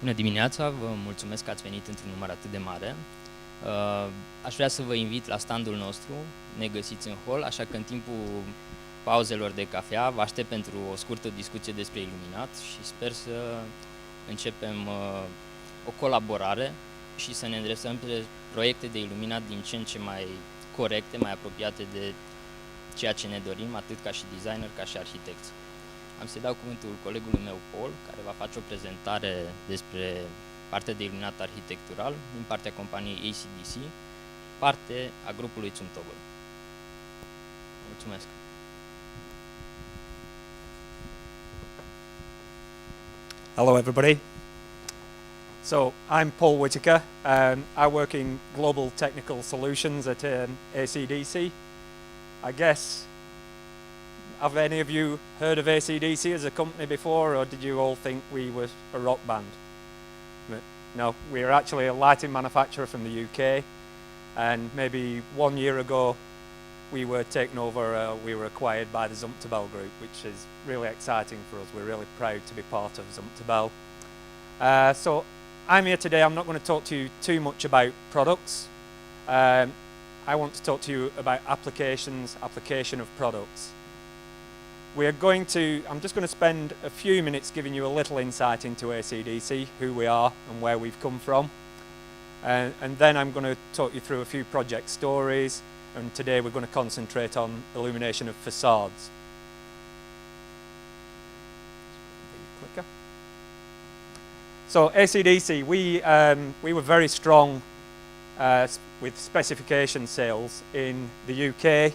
Bună dimineața, vă mulțumesc că ați venit într-un număr atât de mare. Aș vrea să vă invit la standul nostru, ne găsiți în hol, așa că în timpul pauzelor de cafea vă aștept pentru o scurtă discuție despre iluminat și sper să începem o colaborare și să ne îndreptăm pe proiecte de iluminat din ce în ce mai corecte, mai apropiate de ceea ce ne dorim, atât ca și designer, ca și arhitect. Am să dau cuvântul colegului meu, Paul, care va face o prezentare despre partea de iluminat arhitectural din partea companiei ACDC, parte a grupului Zumtobel. Mulțumesc! Hello everybody. So I'm Paul Whittaker. I work in Global Technical Solutions at ACDC. I guess, have any of you heard of ACDC as a company before, or did you all think we were a rock band? No, we're actually a lighting manufacturer from the UK, and maybe 1 year ago we were taken over, we were acquired by the Zumtobel group, which is really exciting for us. We're really proud to be part of Zumtobel. So I'm here today. I'm not going to talk to you too much about products. I want to talk to you about application of products. I'm just going to spend a few minutes giving you a little insight into ACDC, who we are and where we've come from. And then I'm going to talk you through a few project stories, and today we're going to concentrate on illumination of facades. Clicker. So ACDC, we were very strong with specification sales in the UK,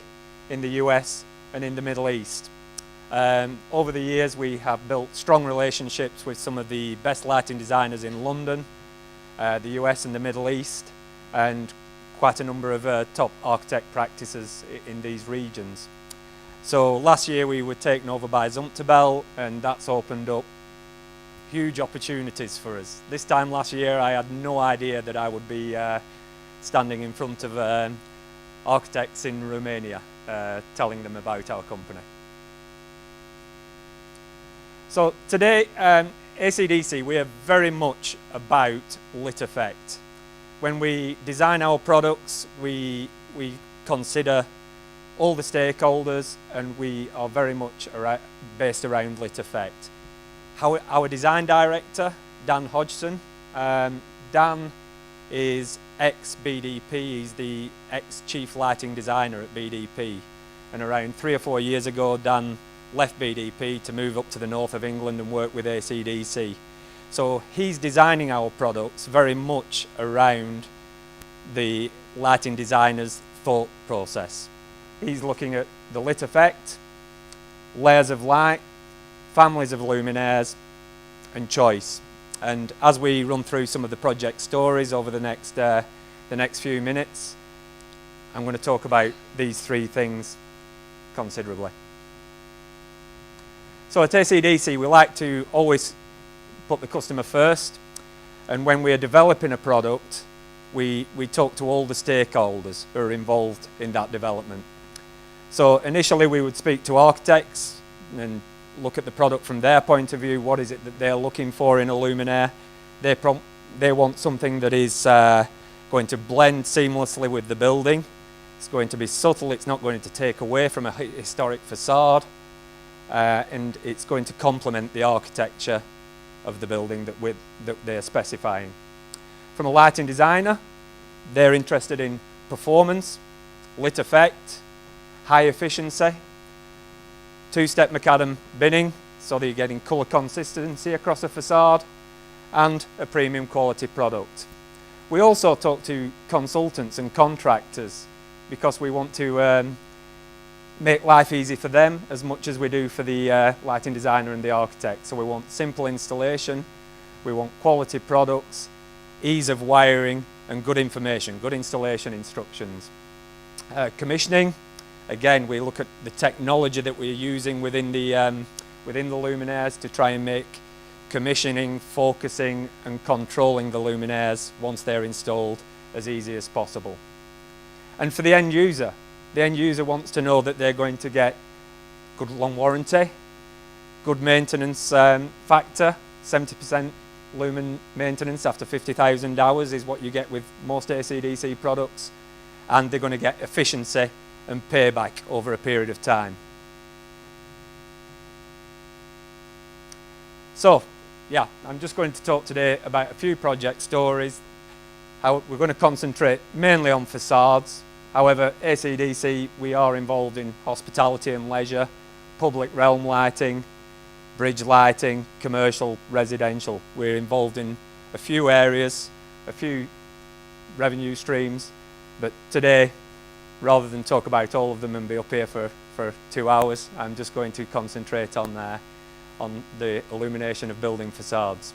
in the US and in the Middle East. Over the years we have built strong relationships with some of the best lighting designers in London, the US and the Middle East, and quite a number of top architect practices in these regions. So last year we were taken over by Zumtobel, and that's opened up huge opportunities for us. This time last year I had no idea that I would be standing in front of architects in Romania telling them about our company. So today, ACDC, we are very much about lit effect. When we design our products, we consider all the stakeholders, and we are very much based around lit effect. Our design director, Dan Hodgson, Dan is ex-BDP, he's the ex-chief lighting designer at BDP, and around 3 or 4 years ago Dan left BDP to move up to the north of England and work with ACDC. So he's designing our products very much around the lighting designer's thought process. He's looking at the lit effect, layers of light, families of luminaires and choice. And as we run through some of the project stories over the next few minutes, I'm going to talk about these 3 things considerably. So at ACDC we like to always put the customer first, and when we are developing a product we talk to all the stakeholders who are involved in that development. So initially we would speak to architects and look at the product from their point of view. What is it that they're looking for in a luminaire? They want something that is going to blend seamlessly with the building. It's going to be subtle, it's not going to take away from a historic facade, and it's going to complement the architecture of the building that they're specifying. From a lighting designer, they're interested in performance, lit effect, high efficiency, 2-step macadam binning so that you're getting colour consistency across a facade, and a premium quality product. We also talk to consultants and contractors because we want to make life easy for them as much as we do for the lighting designer and the architect. So we want simple installation, we want quality products, ease of wiring and good information, good installation instructions. Commissioning, again we look at the technology that we're using within the luminaires to try and make commissioning, focusing and controlling the luminaires once they're installed as easy as possible. And for the end user wants to know that they're going to get good long warranty, good maintenance factor, 70% lumen maintenance after 50,000 hours is what you get with most ACDC products, and they're going to get efficiency and payback over a period of time. So, yeah, I'm just going to talk today about a few project stories. How we're going to concentrate mainly on facades. However, ACDC, we are involved in hospitality and leisure, public realm lighting, bridge lighting, commercial, residential. We're involved in a few areas, a few revenue streams, but today, rather than talk about all of them and be up here for 2 hours, I'm just going to concentrate on the illumination of building facades.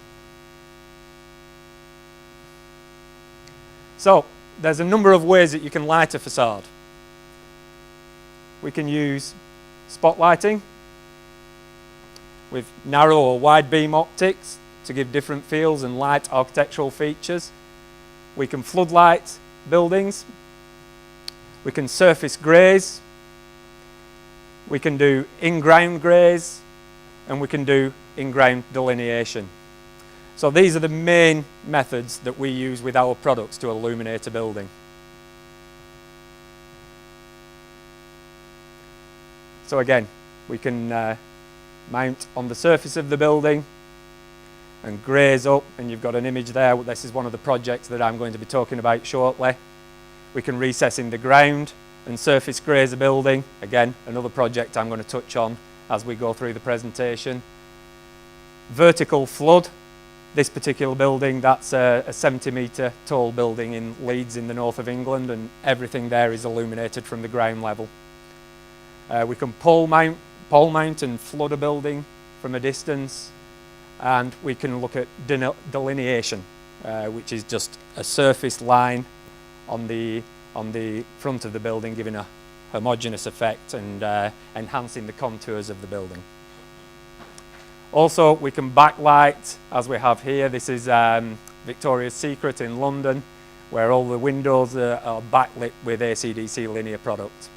So, there's a number of ways that you can light a facade. We can use spotlighting with narrow or wide beam optics to give different feels and light architectural features. We can floodlight buildings. We can surface greys. We can do in-ground greys, and we can do in-ground delineation. So these are the main methods that we use with our products to illuminate a building. So again, we can mount on the surface of the building and graze up, and you've got an image there. This is one of the projects that I'm going to be talking about shortly. We can recess in the ground and surface graze a building. Again, another project I'm going to touch on as we go through the presentation. Vertical flood. This particular building, that's a 70-metre tall building in Leeds in the north of England, and everything there is illuminated from the ground level. We can pole mount and flood a building from a distance, and we can look at delineation, which is just a surface line on the front of the building, giving a homogeneous effect and enhancing the contours of the building. Also, we can backlight, as we have here. This is Victoria's Secret in London, where all the windows are backlit with ACDC linear product.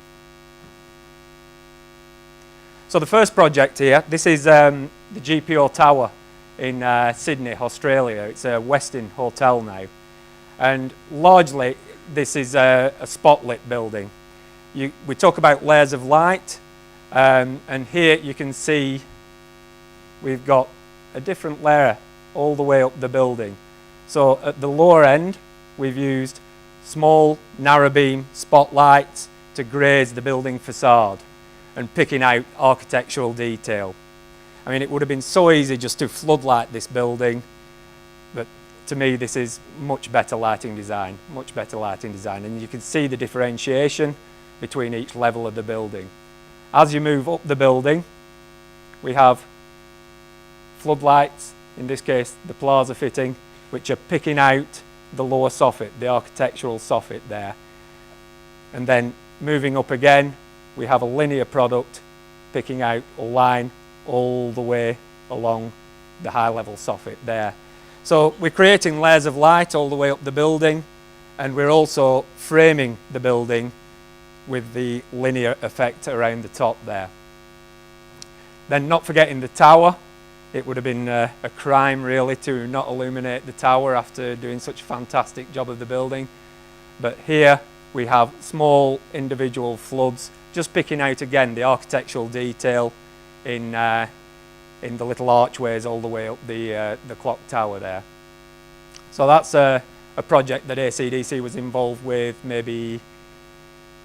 So the first project here, this is the GPO Tower in Sydney, Australia. It's a Westin hotel now. And largely, this is a spotlit building. We talk about layers of light, and here you can see we've got a different layer all the way up the building. So at the lower end, we've used small narrow beam spotlights to graze the building facade and picking out architectural detail. I mean, it would have been so easy just to floodlight this building, but to me this is much better lighting design, and you can see the differentiation between each level of the building. As you move up the building, we have floodlights, in this case the plaza fitting, which are picking out the lower soffit, the architectural soffit there. And then moving up again, we have a linear product picking out a line all the way along the high level soffit there. So we're creating layers of light all the way up the building, and we're also framing the building with the linear effect around the top there. Then not forgetting the tower. It would have been a crime really to not illuminate the tower after doing such a fantastic job of the building. But here we have small individual floods, just picking out again the architectural detail in the little archways all the way up the clock tower there. So that's a project that ACDC was involved with maybe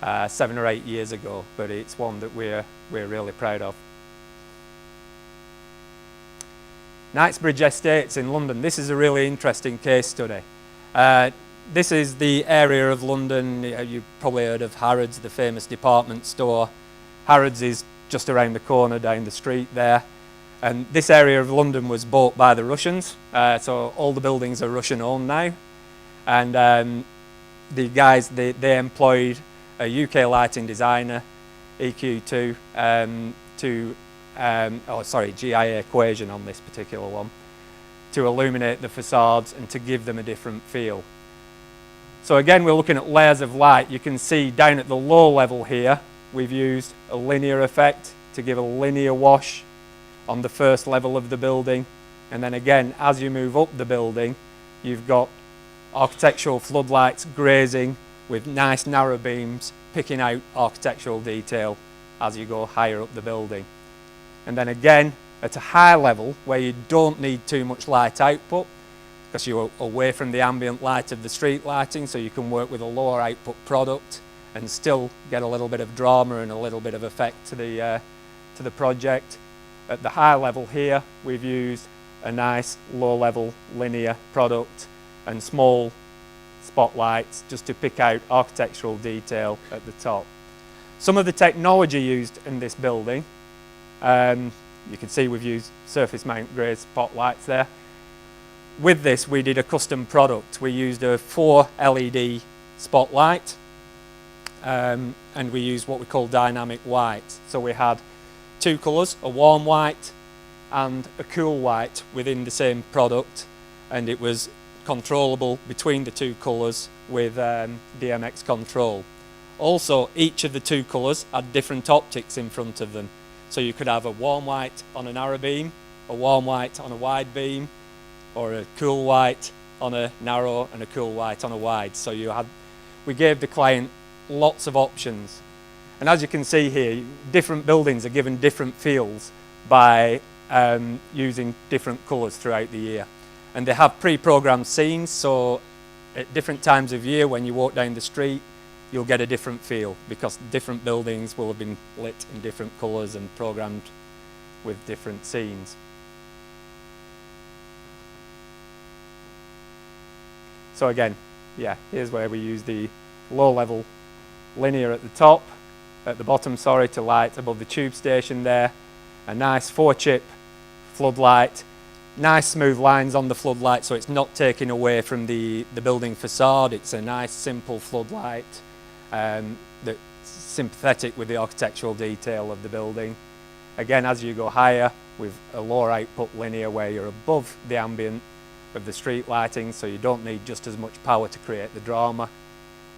7 or 8 years ago, but it's one that we're really proud of. Knightsbridge Estates in London. This is a really interesting case study. This is the area of London. You've probably heard of Harrods, the famous department store. Harrods is just around the corner down the street there. And this area of London was bought by the Russians. So all the buildings are Russian owned now. And the guys, they employed a UK lighting designer, EQ2, GIA equation on this particular one, to illuminate the facades and to give them a different feel. So again, we're looking at layers of light. You can see down at the low level here, we've used a linear effect to give a linear wash on the first level of the building, And then again, as you move up the building, you've got architectural floodlights grazing with nice narrow beams, picking out architectural detail as you go higher up the building. And then again, at a high level where you don't need too much light output, because you're away from the ambient light of the street lighting, so you can work with a lower output product and still get a little bit of drama and a little bit of effect to the project. At the high level here, we've used a nice low level linear product and small spotlights just to pick out architectural detail at the top. Some of the technology used in this building, you can see we've used surface mount grey spotlights there. With this, we did a custom product. We used a 4 LED spotlight, and we used what we call dynamic white. So we had 2 colours, a warm white and a cool white within the same product, and it was controllable between the 2 colours with DMX control. Also, each of the 2 colours had different optics in front of them. So you could have a warm white on a narrow beam, a warm white on a wide beam, or a cool white on a narrow and a cool white on a wide. So we gave the client lots of options. And as you can see here, different buildings are given different feels by using different colours throughout the year. And they have pre-programmed scenes, so at different times of year when you walk down the street, you'll get a different feel because different buildings will have been lit in different colours and programmed with different scenes. So again, yeah, here's where we use the low level linear at the top, at the bottom, sorry, to light above the tube station there. A nice 4-chip floodlight, nice smooth lines on the floodlight so it's not taking away from the building facade. It's a nice simple floodlight that's sympathetic with the architectural detail of the building. Again, as you go higher, with a lower output linear where you're above the ambient of the street lighting, so you don't need just as much power to create the drama.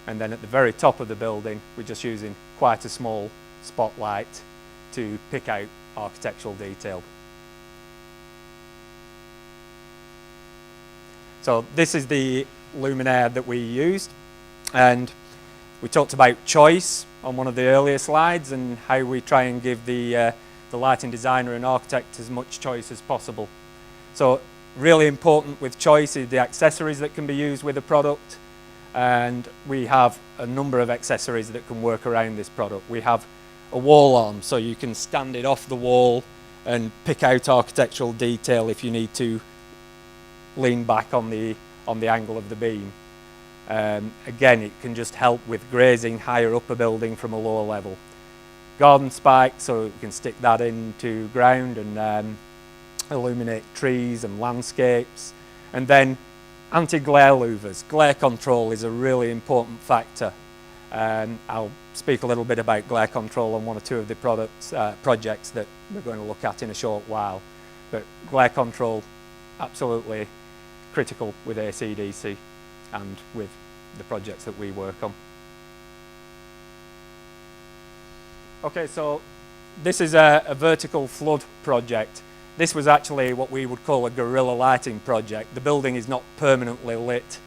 And then at the very top of the building, we're just using quite a small spotlight to pick out architectural detail. So this is the luminaire that we used, and we talked about choice on one of the earlier slides and how we try and give the lighting designer and architect as much choice as possible. So really important with choice is the accessories that can be used with a product, and we have a number of accessories that can work around this product. We have a wall arm, so you can stand it off the wall and pick out architectural detail if you need to lean back on the angle of the beam. Again, it can just help with grazing higher up a building from a lower level. Garden spike, so you can stick that into ground and illuminate trees and landscapes. And then anti-glare louvers. Glare control is a really important factor. I'll speak a little bit about glare control on 1 or 2 of the projects that we're going to look at in a short while. But glare control, absolutely critical with ACDC and with the projects that we work on. Okay, so this is a vertical flood project. This was actually what we would call a guerrilla lighting project. The building is not permanently lit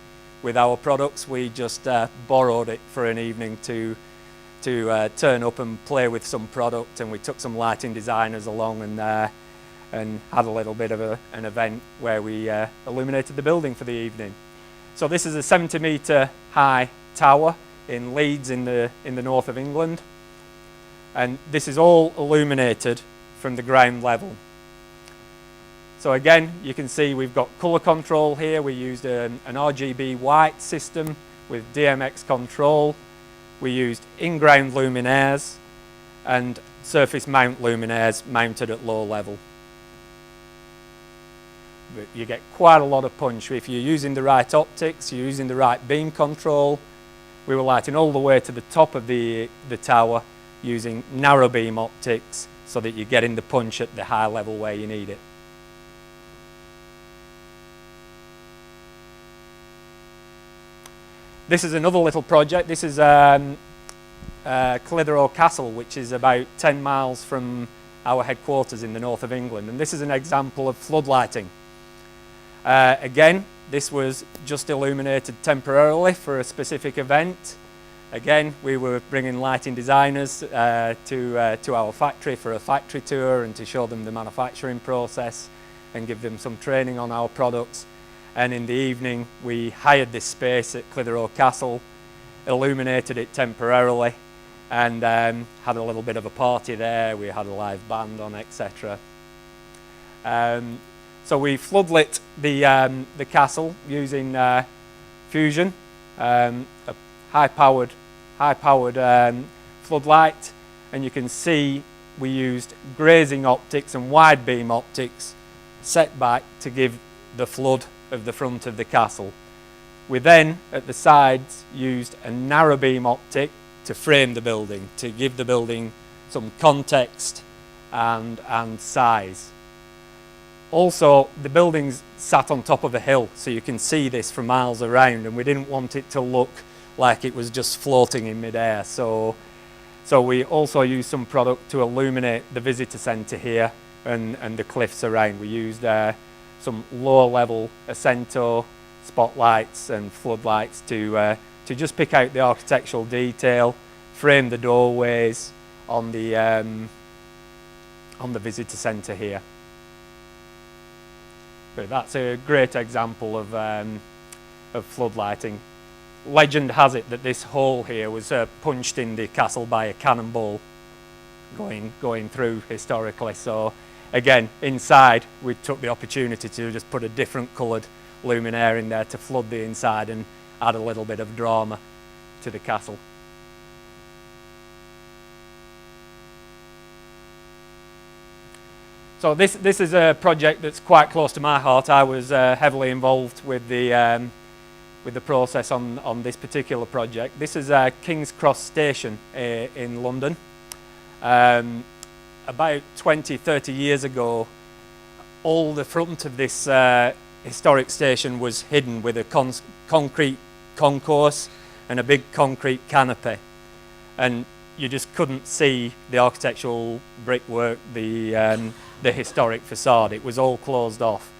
with our products. We just borrowed it for an evening to turn up and play with some product, and we took some lighting designers along and had a little bit of an event where we illuminated the building for the evening. So this is a 70-metre high tower in Leeds in the north of England, and this is all illuminated from the ground level. So again, you can see we've got colour control here. We used an RGB white system with DMX control. We used in-ground luminaires and surface mount luminaires mounted at low level. But you get quite a lot of punch. If you're using the right optics, you're using the right beam control. We were lighting all the way to the top of the tower using narrow beam optics so that you're getting the punch at the high level where you need it. This is another little project. This is Clitheroe Castle, which is about 10 miles from our headquarters in the north of England. And this is an example of floodlighting. Again, this was just illuminated temporarily for a specific event. Again, we were bringing lighting designers to our factory for a factory tour and to show them the manufacturing process and give them some training on our products. And in the evening, we hired this space at Clitheroe Castle, illuminated it temporarily, and had a little bit of a party there. We had a live band on, etc. So we floodlit the castle using fusion, a high-powered floodlight, and you can see we used grazing optics and wide beam optics set back to give the flood of the front of the castle. We then, at the sides, used a narrow beam optic to frame the building, to give the building some context and size. Also, the buildings sat on top of a hill, so you can see this for miles around, and we didn't want it to look like it was just floating in midair. So we also used some product to illuminate the visitor centre here and the cliffs around. We used some low-level Accento spotlights and floodlights to just pick out the architectural detail, frame the doorways on the visitor centre here. But that's a great example of floodlighting. Legend has it that this hole here was punched in the castle by a cannonball going through historically. So again, inside we took the opportunity to just put a different coloured luminaire in there to flood the inside and add a little bit of drama to the castle. So this is a project that's quite close to my heart. I was heavily involved with the process on this particular project. This is King's Cross Station in London. About 20-30 years ago, all the front of this historic station was hidden with a concrete concourse and a big concrete canopy, and you just couldn't see the architectural brickwork, the historic facade. It was all closed off.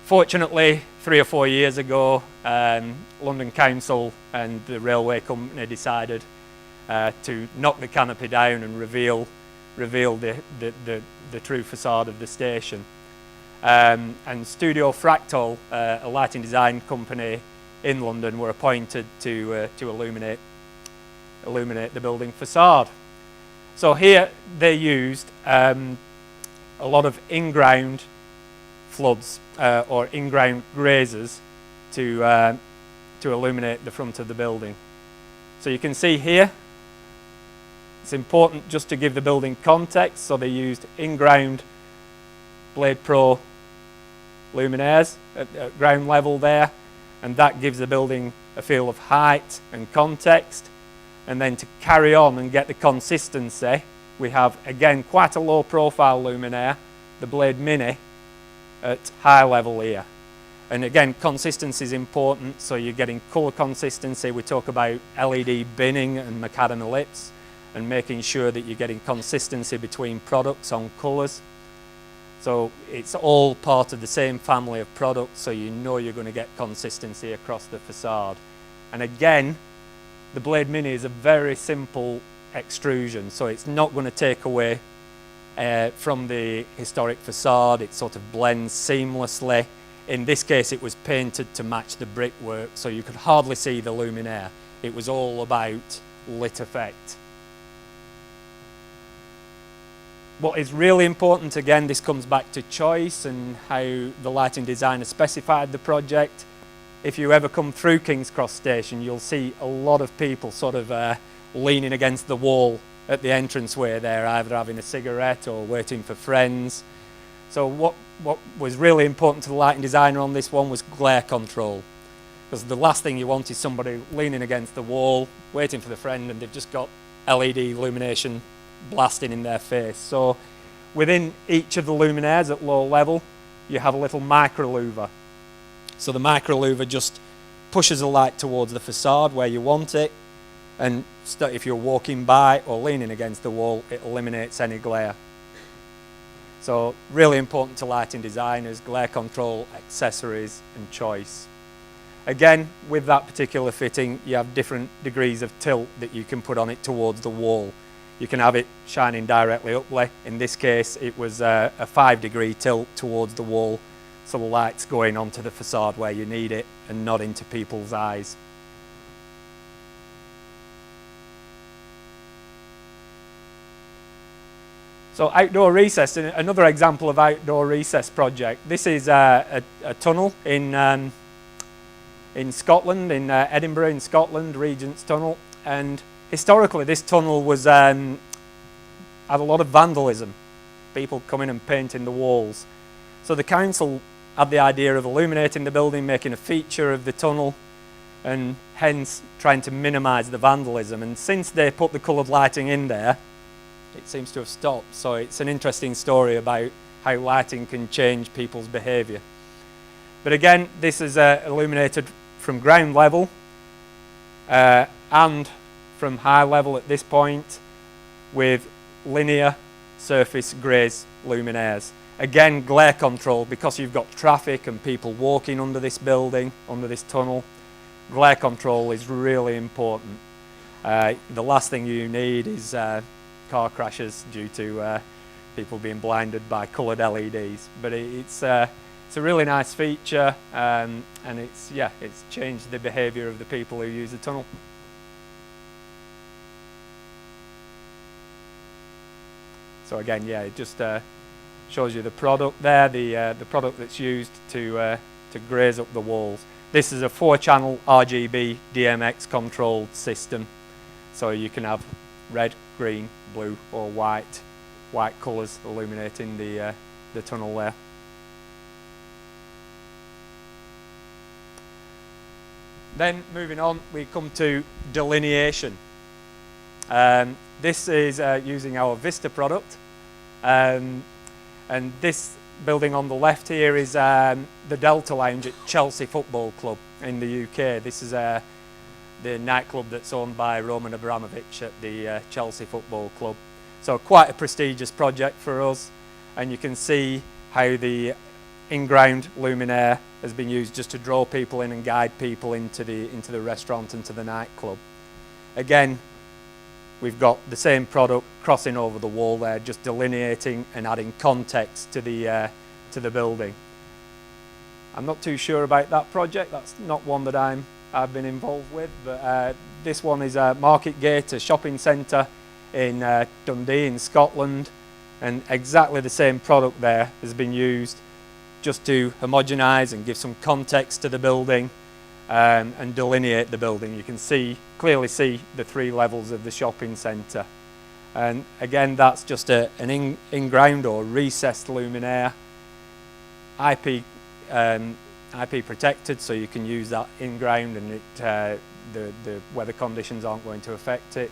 Fortunately, 3 or 4 years ago, London Council and the railway company decided to knock the canopy down and reveal the true facade of the station. And Studio Fractal, a lighting design company in London, were appointed to illuminate the building facade. So here they used a lot of in-ground floods or in-ground grazers to illuminate the front of the building. So you can see here, it's important just to give the building context, so they used in-ground Blade Pro luminaires at ground level there, and that gives the building a feel of height and context. And then to carry on and get the consistency, we have again quite a low profile luminaire, the Blade Mini, at high level here. And again, consistency is important, so you're getting colour consistency. We talk about LED binning and macadam ellipse and making sure that you're getting consistency between products on colours. So it's all part of the same family of products, so you know you're going to get consistency across the facade. And again, the Blade Mini is a very simple extrusion, so it's not going to take away from the historic facade. It sort of blends seamlessly. In this case, it was painted to match the brickwork, so you could hardly see the luminaire. It was all about lit effect. What is really important, again, this comes back to choice and how the lighting designer specified the project. If you ever come through King's Cross Station, you'll see a lot of people sort of leaning against the wall at the entranceway there, either having a cigarette or waiting for friends. So what was really important to the lighting designer on this one was glare control, because the last thing you want is somebody leaning against the wall, waiting for the friend, and they've just got LED illumination blasting in their face. So within each of the luminaires at low level, you have a little micro louver. So the micro louver just pushes the light towards the facade where you want it, and if you're walking by or leaning against the wall, it eliminates any glare. So really important to lighting designers, glare control, accessories and choice. Again, with that particular fitting, you have different degrees of tilt that you can put on it towards the wall. You can have it shining directly upward. In this case, it was a 5-degree tilt towards the wall, so the light's going onto the facade where you need it and not into people's eyes. So outdoor recess, another example of outdoor recess project. This is a tunnel in Scotland, in Edinburgh in Scotland, Regents Tunnel, and historically this tunnel was had a lot of vandalism, people coming and painting the walls. So the council had the idea of illuminating the building, making a feature of the tunnel, and hence trying to minimise the vandalism. And since they put the coloured lighting in there, it seems to have stopped. So it's an interesting story about how lighting can change people's behaviour. But again, this is illuminated from ground level and from high level at this point with linear surface graze luminaires. Again, glare control, because you've got traffic and people walking under this building, under this tunnel. Glare control is really important. The last thing you need is car crashes due to people being blinded by coloured LEDs. But it's a really nice feature, and it's changed the behaviour of the people who use the tunnel. So again, yeah, it just shows you the product there, the product that's used to graze up the walls. This is a 4-channel RGB DMX controlled system, so you can have red, green, blue or white colours illuminating the tunnel there. Then moving on, we come to delineation. This is using our Vista product, and this building on the left here is the Delta Lounge at Chelsea Football Club in the UK. This is the nightclub that's owned by Roman Abramovich at the Chelsea Football Club. So quite a prestigious project for us, and you can see how the in-ground luminaire has been used just to draw people in and guide people into the restaurant and to the nightclub. Again, we've got the same product crossing over the wall there, just delineating and adding context to the building. I'm not too sure about that project. That's not one that I've been involved with, but this one is a Market Gate, a shopping centre in Dundee in Scotland, and exactly the same product there has been used just to homogenise and give some context to the building and delineate the building. You can clearly see the 3 levels of the shopping centre, and again that's just an in-ground or recessed luminaire, IP protected, so you can use that in-ground and the weather conditions aren't going to affect it.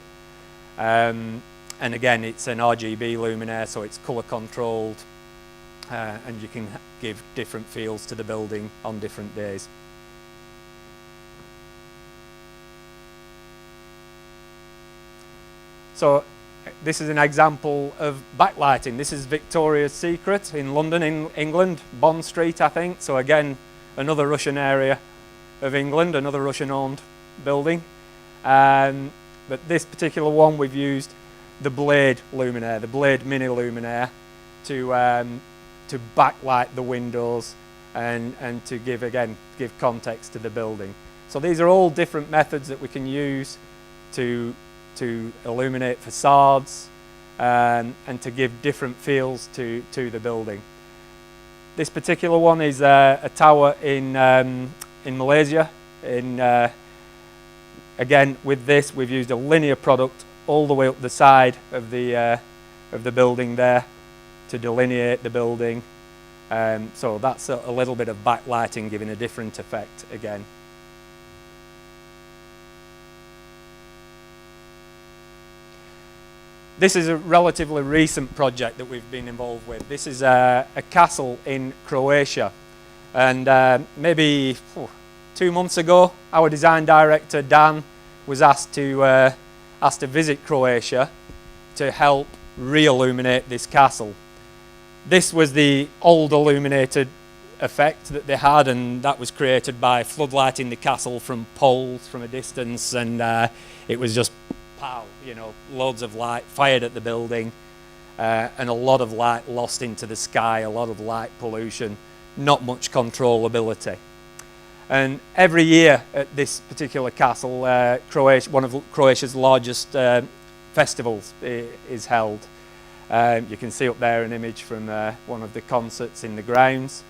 And again, it's an RGB luminaire, so it's colour controlled, and you can give different feels to the building on different days. So this is an example of backlighting. This is Victoria's Secret in London, in England, Bond Street, I think. So again, another Russian area of England, another Russian-owned building. But this particular one, we've used the Blade luminaire, the Blade mini luminaire, to backlight the windows and to give context to the building. So these are all different methods that we can use to illuminate facades and to give different feels to the building. This particular one is a tower in Malaysia. Again, with this, we've used a linear product all the way up the side of the building there to delineate the building. So that's a little bit of backlighting, giving a different effect again. This is a relatively recent project that we've been involved with. This is a castle in Croatia, and maybe 2 months ago, our design director Dan was asked to visit Croatia to help re-illuminate this castle. This was the old illuminated effect that they had, and that was created by floodlighting the castle from poles from a distance, and it was just pow, you know, loads of light fired at the building, and a lot of light lost into the sky, a lot of light pollution, not much controllability. And every year at this particular castle, one of Croatia's largest festivals is held. You can see up there an image from one of the concerts in the grounds,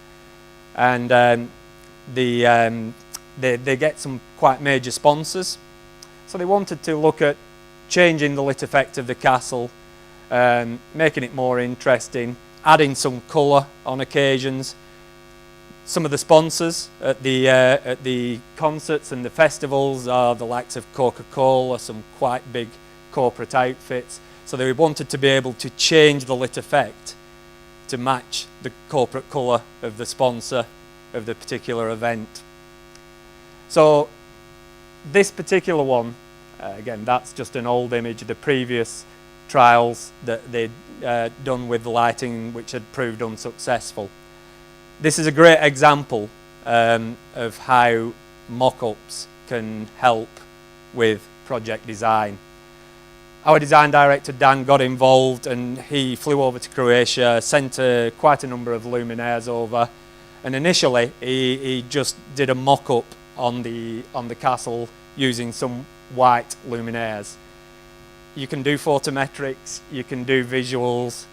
and they get some quite major sponsors. So they wanted to look at changing the lit effect of the castle, making it more interesting, adding some colour on occasions. Some of the sponsors at the concerts and the festivals are the likes of Coca-Cola, some quite big corporate outfits. So they wanted to be able to change the lit effect to match the corporate colour of the sponsor of the particular event. So this particular one, again, that's just an old image. The previous trials that they'd done with the lighting, which had proved unsuccessful. This is a great example of how mock-ups can help with project design. Our design director Dan got involved, and he flew over to Croatia, sent quite a number of luminaires over, and initially he just did a mock-up on the castle using some white luminaires. You can do photometrics, you can do visuals,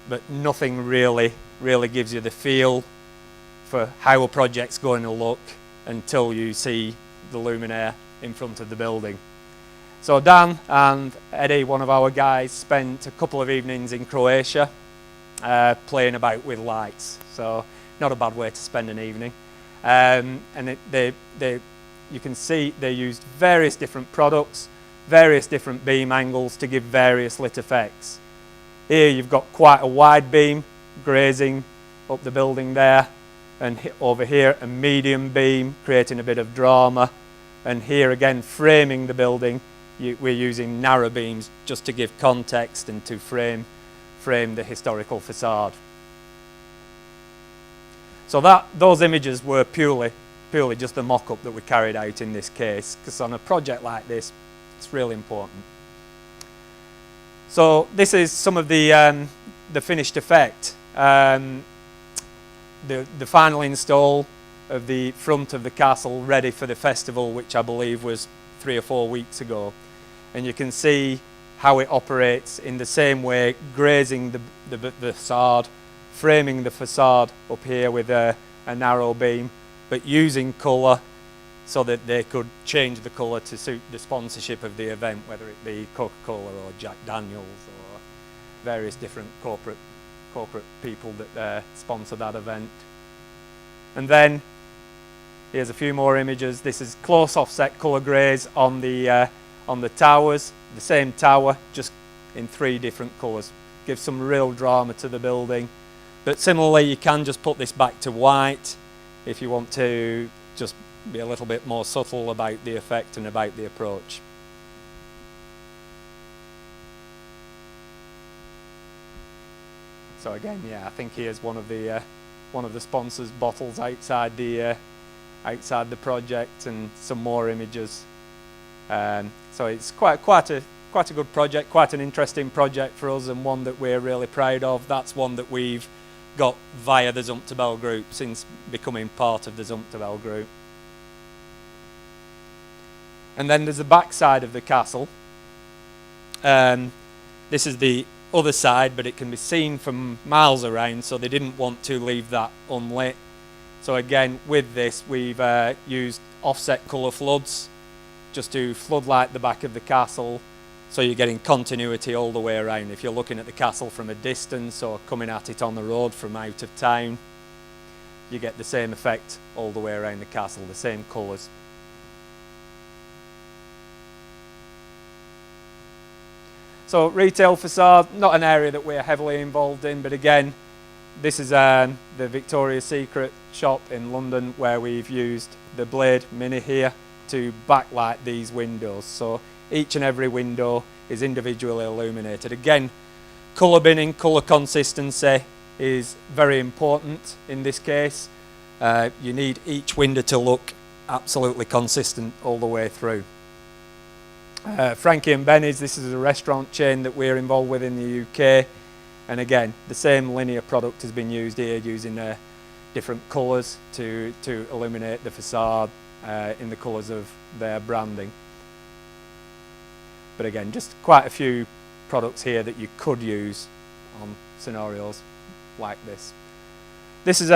but nothing really gives you the feel for how a project's going to look until you see the luminaire in front of the building. So Dan and Eddie, one of our guys, spent a couple of evenings in Croatia playing about with lights. So not a bad way to spend an evening. And you can see they used various different products, various different beam angles to give various lit effects. Here you've got quite a wide beam grazing up the building there, and over here a medium beam creating a bit of drama, and here again framing the building we're using narrow beams just to give context and to frame the historical facade. So those images were purely just the mock-up that we carried out in this case, because on a project like this it's really important. So this is some of the finished effect. The final install of the front of the castle ready for the festival, which I believe was 3 or 4 weeks ago, and you can see how it operates in the same way, grazing the facade, framing the facade up here with a narrow beam, but using colour so that they could change the colour to suit the sponsorship of the event, whether it be Coca-Cola or Jack Daniels or various different corporate people that sponsor that event. And then here's a few more images. This is close offset colour grays on the towers, the same tower, just in 3 different colours. Gives some real drama to the building. But similarly, you can just put this back to white if you want to just be a little bit more subtle about the effect and about the approach. So again, yeah, I think here's one of the sponsors' bottles outside the project, and some more images. So it's quite a good project, quite an interesting project for us, and one that we're really proud of. That's one that we've got via the Zumtobel group since becoming part of the Zumtobel group. And then there's the back side of the castle. This is the other side, but it can be seen from miles around, so they didn't want to leave that unlit. So again, with this, we've used offset colour floods just to floodlight the back of the castle, so you're getting continuity all the way around. If you're looking at the castle from a distance or coming at it on the road from out of town, you get the same effect all the way around the castle, the same colours. So retail facade, not an area that we're heavily involved in, but again, this is the Victoria's Secret shop in London, where we've used the Blade Mini here to backlight these windows. So each and every window is individually illuminated. Again, colour binning, colour consistency, is very important in this case. You need each window to look absolutely consistent all the way through. Frankie and Benny's, this is a restaurant chain that we're involved with in the UK, and again the same linear product has been used here, using different colours to illuminate the facade in the colours of their branding. But again, just quite a few products here that you could use on scenarios like this. This is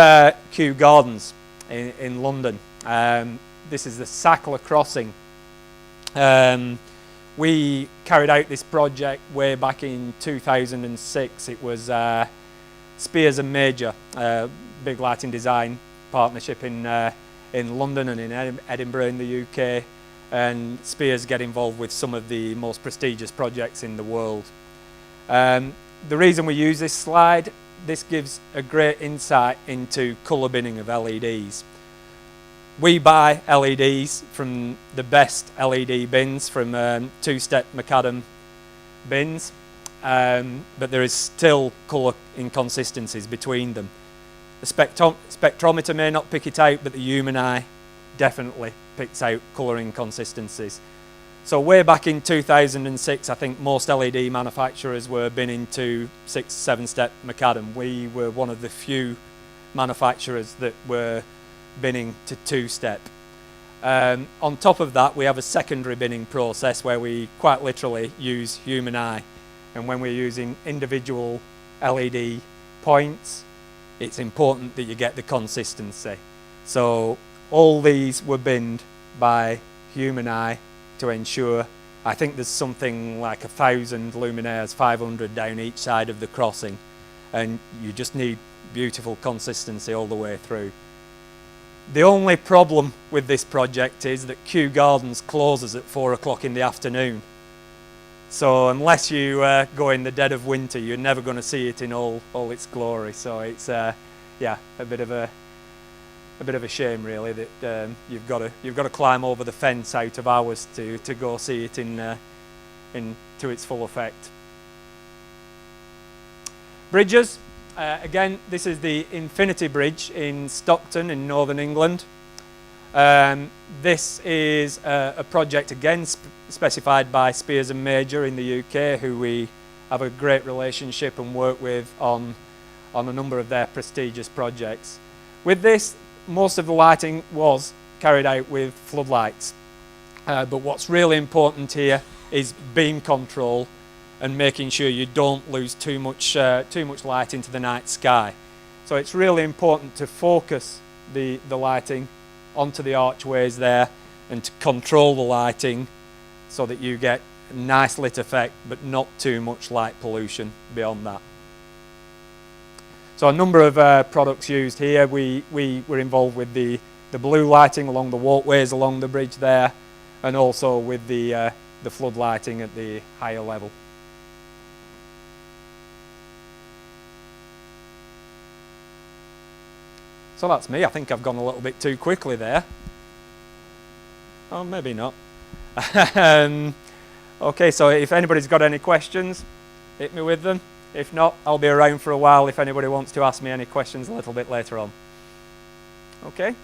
Kew Gardens in London. This is the Sackler Crossing. We carried out this project way back in 2006. It was Spears and Major, big lighting design partnership in London and in Edinburgh in the UK. And Spears get involved with some of the most prestigious projects in the world. The reason we use this slide, this gives a great insight into colour binning of LEDs. We buy LEDs from the best LED bins, from two-step macadam bins, but there is still colour inconsistencies between them. The spectrometer may not pick it out, but the human eye definitely picks out colour inconsistencies. So way back in 2006, I think most LED manufacturers were binning to 6-7 step macadam. We were one of the few manufacturers that were binning to 2-step. On top of that, we have a secondary binning process where we quite literally use human eye, and when we're using individual LED points, it's important that you get the consistency. So all these were binned by human eye to ensure, I think there's something like 1,000 luminaires, 500 down each side of the crossing, and you just need beautiful consistency all the way through. The only problem with this project is that Kew Gardens closes at 4 o'clock in the afternoon. So unless you go in the dead of winter, you're never going to see it in all its glory. So it's yeah, a bit of a shame really that you've got to climb over the fence out of hours to go see it to its full effect. Bridges. Again, this is the Infinity Bridge in Stockton in Northern England. This is a project again specified by Spears and Major in the UK, who we have a great relationship and work with on a number of their prestigious projects. With this, most of the lighting was carried out with floodlights, but what's really important here is beam control and making sure you don't lose too much light into the night sky. So it's really important to focus the lighting onto the archways there and to control the lighting so that you get a nice lit effect but not too much light pollution beyond that. So a number of products used here. We were involved with the blue lighting along the walkways along the bridge there, and also with the flood lighting at the higher level. So that's me. I think I've gone a little bit too quickly there. Oh, maybe not. Okay, so if anybody's got any questions, hit me with them. If not, I'll be around for a while if anybody wants to ask me any questions a little bit later on. Okay?